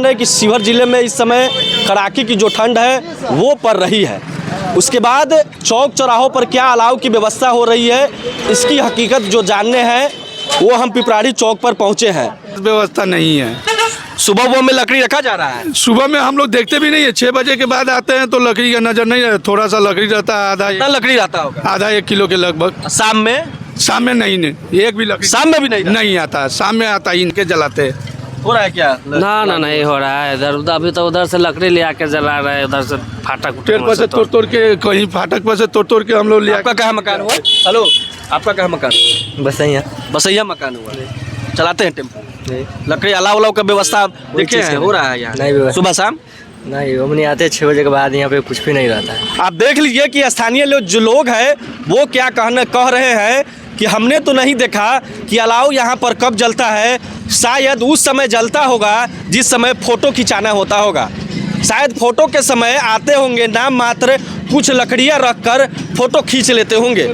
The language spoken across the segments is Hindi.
मानना है कि शिवहर जिले में इस समय कड़ाके की जो ठंड है वो पड़ रही है। उसके बाद चौक चौराहों पर क्या अलाव की व्यवस्था हो रही है, इसकी हकीकत जो जानने हैं वो हम पिपराड़ी चौक पर पहुंचे हैं। व्यवस्था नहीं है। सुबह वो में लकड़ी रखा जा रहा है। सुबह में हम लोग देखते भी नहीं है, 6 बजे के बाद आते हैं तो लकड़ी का नजर नहीं है। थोड़ा सा लकड़ी रहता है, कितना लकड़ी रहता होगा? आधा 1 किलो के लगभग। शाम में? शाम में नहीं एक भी लकड़ी शाम में भी नहीं आता। शाम में आता है, इनके जलाते हैं। हो रहा है क्या? ना नहीं हो रहा है। इधर उधर अभी तो उधर से लकड़ी ले आके जला रहे हैं, उधर से फाटक पेड़ पर से तोड़ के, कहीं फाटक पर से तोड़ के हम लोग ले। आपका कहाँ मकान हुआ? हेलो, आपका कहाँ मकान? बसैया मकान हुआ। चलाते हैं टेम्पो? लकड़ी अलाव उलाव का व्यवस्था देखे हैं हो रहा है यहाँ सुबह शाम? नहीं, हम नहीं आते 6 बजे के बाद, यहाँ पे कुछ भी नहीं रहता है। आप देख लीजिए कि स्थानीय जो लोग हैं वो क्या कह रहे हैं कि हमने तो नहीं देखा कि अलाव यहाँ पर कब जलता है। शायद उस समय जलता होगा जिस समय फ़ोटो खिंचाना होता होगा। शायद फ़ोटो के समय आते होंगे, नाम मात्र कुछ लकड़ियाँ रखकर फ़ोटो खींच लेते होंगे।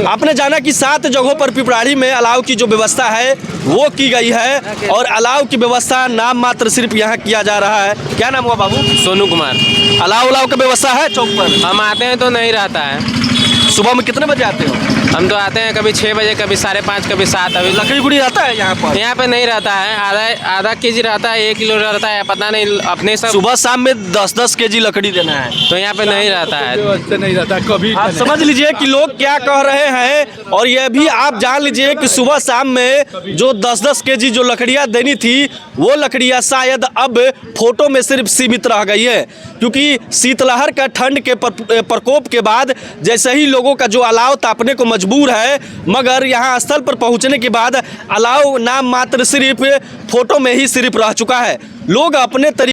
आपने जाना कि 7 जगहों पर पिपराड़ी में अलाव की जो व्यवस्था है वो की गई है और अलाव की व्यवस्था नाम मात्र सिर्फ यहाँ किया जा रहा है। क्या नाम हुआ बाबू? सोनू कुमार। अलाव उलाव का व्यवस्था है चौक पर? हम आते हैं तो नहीं रहता है। सुबह में कितने बजे आते हो? हम तो आते हैं कभी 6 बजे, कभी 5:30, कभी 7। अभी लकड़ी गुड़ी रहता है यहाँ पर? यहाँ पे नहीं रहता है। आधा केजी रहता है, 1 किलो रहता है, पता नहीं अपने सब। सुबह शाम में 10-10 केजी लकड़ी देना है तो यहाँ पे नहीं रहता है। व्यवस्था नहीं रहता कभी। आप समझ लीजिए कि लोग क्या कह रहे हैं और यह भी आप जान लीजिए कि सुबह शाम में जो 10-10 केजी जो लकड़ियाँ देनी थी वो लकड़ियाँ शायद अब फोटो में सिर्फ सीमित रह गई है, क्योंकि शीतलहर का ठंड के प्रकोप के बाद जैसे ही लोगों का जो अलाव तापने को मजबूर है, मगर यहाँ स्थल पर पहुँचने के बाद अलाव नाम मात्र सिर्फ फोटो में ही सिर्फ रह चुका है। लोग अपने तरीके